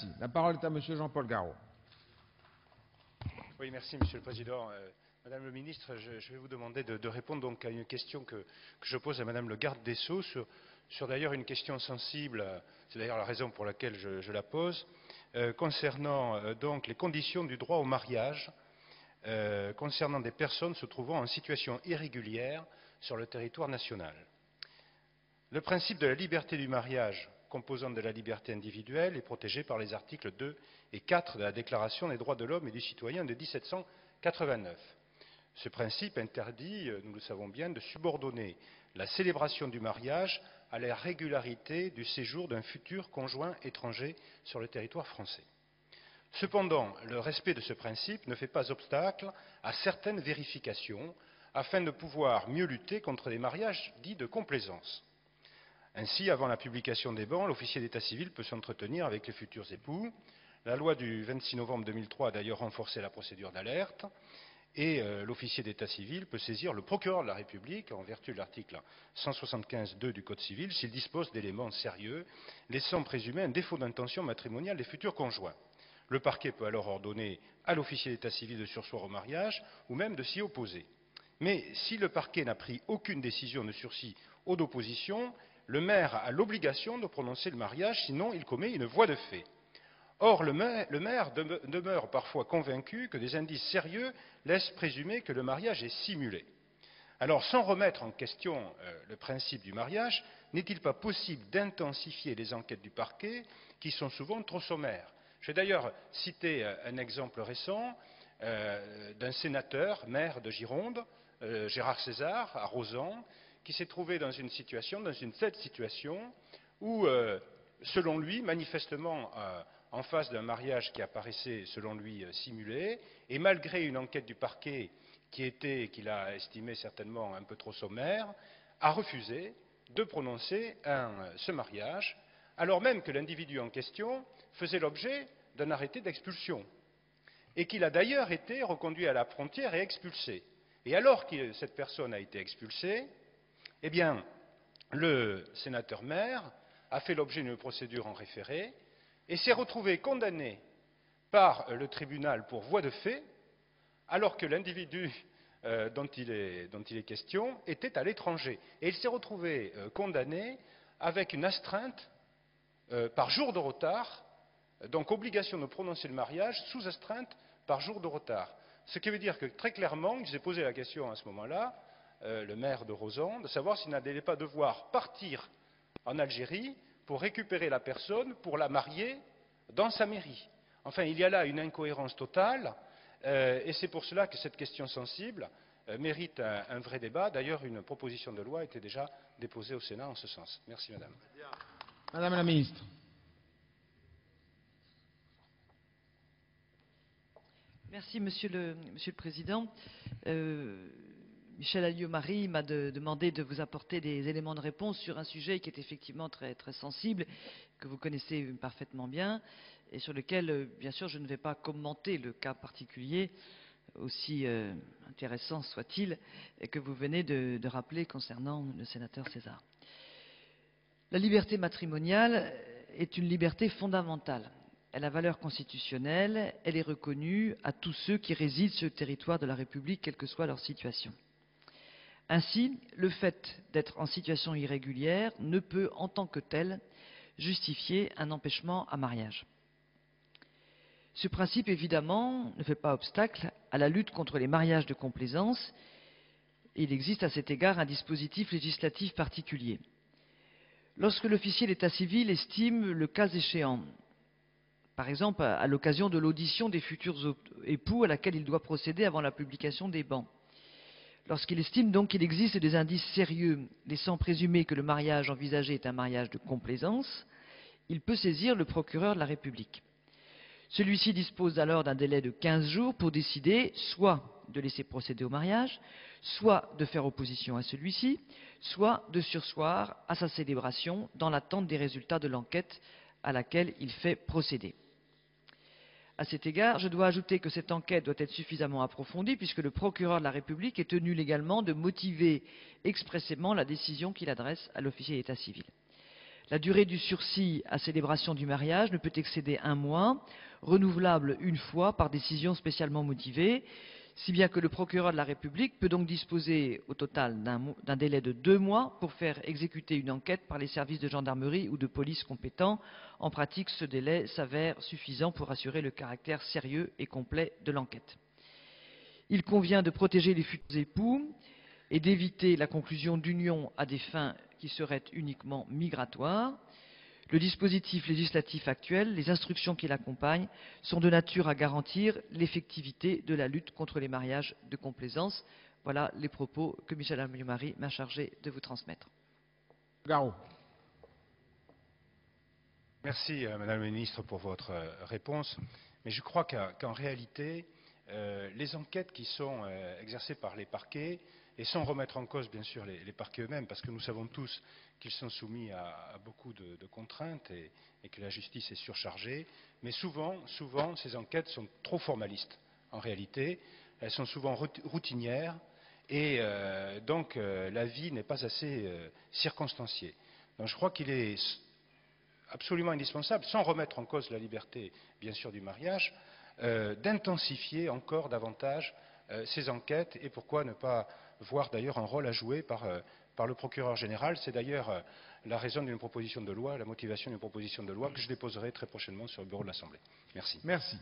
Merci. La parole est à Monsieur Jean-Paul Garot. Oui, merci, Monsieur le Président. Madame le Ministre, je vais vous demander de répondre donc à une question que je pose à Madame le Garde des Sceaux sur d'ailleurs une question sensible, c'est d'ailleurs la raison pour laquelle je la pose, concernant donc les conditions du droit au mariage, concernant des personnes se trouvant en situation irrégulière sur le territoire national. Le principe de la liberté du mariage, composante de la liberté individuelle, est protégé par les articles 2 et 4 de la Déclaration des droits de l'homme et du citoyen de 1789. Ce principe interdit, nous le savons bien, de subordonner la célébration du mariage à la régularité du séjour d'un futur conjoint étranger sur le territoire français. Cependant, le respect de ce principe ne fait pas obstacle à certaines vérifications afin de pouvoir mieux lutter contre les mariages dits de complaisance. Ainsi, avant la publication des bans, l'officier d'état civil peut s'entretenir avec les futurs époux. La loi du 26 novembre 2003 a d'ailleurs renforcé la procédure d'alerte et l'officier d'état civil peut saisir le procureur de la République en vertu de l'article 175.2 du Code civil s'il dispose d'éléments sérieux laissant présumer un défaut d'intention matrimoniale des futurs conjoints. Le parquet peut alors ordonner à l'officier d'état civil de surseoir au mariage ou même de s'y opposer. Mais si le parquet n'a pris aucune décision de sursis ou d'opposition, le maire a l'obligation de prononcer le mariage, sinon il commet une voie de fait. Or, le maire demeure parfois convaincu que des indices sérieux laissent présumer que le mariage est simulé. Alors, sans remettre en question le principe du mariage, n'est-il pas possible d'intensifier les enquêtes du parquet qui sont souvent trop sommaires? Je vais d'ailleurs citer un exemple récent d'un sénateur, maire de Gironde, Gérard César, à Rozan, qui s'est trouvé dans une telle situation où, selon lui, manifestement en face d'un mariage qui apparaissait, selon lui, simulé, et malgré une enquête du parquet qu'il a estimée certainement un peu trop sommaire, a refusé de prononcer ce mariage, alors même que l'individu en question faisait l'objet d'un arrêté d'expulsion, et qu'il a d'ailleurs été reconduit à la frontière et expulsé. Et alors que cette personne a été expulsée, eh bien, le sénateur maire a fait l'objet d'une procédure en référé et s'est retrouvé condamné par le tribunal pour voie de fait, alors que l'individu dont il est question était à l'étranger. Et il s'est retrouvé condamné avec une astreinte par jour de retard, donc obligation de prononcer le mariage sous astreinte par jour de retard. Ce qui veut dire que très clairement, il s'est posé la question à ce moment-là, le maire de Rozan, de savoir s'il n'allait pas devoir partir en Algérie pour récupérer la personne, pour la marier dans sa mairie. Enfin, il y a là une incohérence totale, et c'est pour cela que cette question sensible mérite un vrai débat. D'ailleurs, une proposition de loi a été déjà déposée au Sénat en ce sens. Merci, madame. Madame la Ministre. Merci, Monsieur le Président. Michel Alliot-Marie m'a demandé de vous apporter des éléments de réponse sur un sujet qui est effectivement très, très sensible, que vous connaissez parfaitement bien, et sur lequel, bien sûr, je ne vais pas commenter le cas particulier, aussi intéressant soit-il, que vous venez de rappeler concernant le sénateur César. La liberté matrimoniale est une liberté fondamentale. Elle a valeur constitutionnelle, elle est reconnue à tous ceux qui résident sur le territoire de la République, quelle que soit leur situation. Ainsi, le fait d'être en situation irrégulière ne peut, en tant que tel, justifier un empêchement à mariage. Ce principe, évidemment, ne fait pas obstacle à la lutte contre les mariages de complaisance. Il existe à cet égard un dispositif législatif particulier. Lorsque l'officier d'état civil estime, le cas échéant, par exemple à l'occasion de l'audition des futurs époux à laquelle il doit procéder avant la publication des bans, lorsqu'il estime donc qu'il existe des indices sérieux laissant présumer que le mariage envisagé est un mariage de complaisance, il peut saisir le procureur de la République. Celui-ci dispose alors d'un délai de 15 jours pour décider soit de laisser procéder au mariage, soit de faire opposition à celui-ci, soit de surseoir à sa célébration dans l'attente des résultats de l'enquête à laquelle il fait procéder. À cet égard, je dois ajouter que cette enquête doit être suffisamment approfondie puisque le procureur de la République est tenu légalement de motiver expressément la décision qu'il adresse à l'officier d'état civil. La durée du sursis à célébration du mariage ne peut excéder 1 mois, renouvelable une fois par décision spécialement motivée, si bien que le procureur de la République peut donc disposer au total d'un délai de 2 mois pour faire exécuter une enquête par les services de gendarmerie ou de police compétents. En pratique, ce délai s'avère suffisant pour assurer le caractère sérieux et complet de l'enquête. Il convient de protéger les futurs époux et d'éviter la conclusion d'unions à des fins qui seraient uniquement migratoires. Le dispositif législatif actuel, les instructions qui l'accompagnent, sont de nature à garantir l'effectivité de la lutte contre les mariages de complaisance. Voilà les propos que Michel Alliot-Marie m'a chargé de vous transmettre. Garot. Merci, Madame la Ministre, pour votre réponse. Mais je crois qu'en réalité, les enquêtes qui sont exercées par les parquets, et sans remettre en cause, bien sûr, les parquets eux-mêmes, parce que nous savons tous qu'ils sont soumis à beaucoup de contraintes et que la justice est surchargée, mais souvent, ces enquêtes sont trop formalistes. En réalité, elles sont souvent routinières et donc la vie n'est pas assez circonstanciée. Donc je crois qu'il est absolument indispensable, sans remettre en cause la liberté, bien sûr, du mariage, d'intensifier encore davantage ces enquêtes et pourquoi ne pas voir d'ailleurs un rôle à jouer par le procureur général. C'est d'ailleurs la raison d'une proposition de loi, la motivation d'une proposition de loi que je déposerai très prochainement sur le bureau de l'Assemblée. Merci. Merci.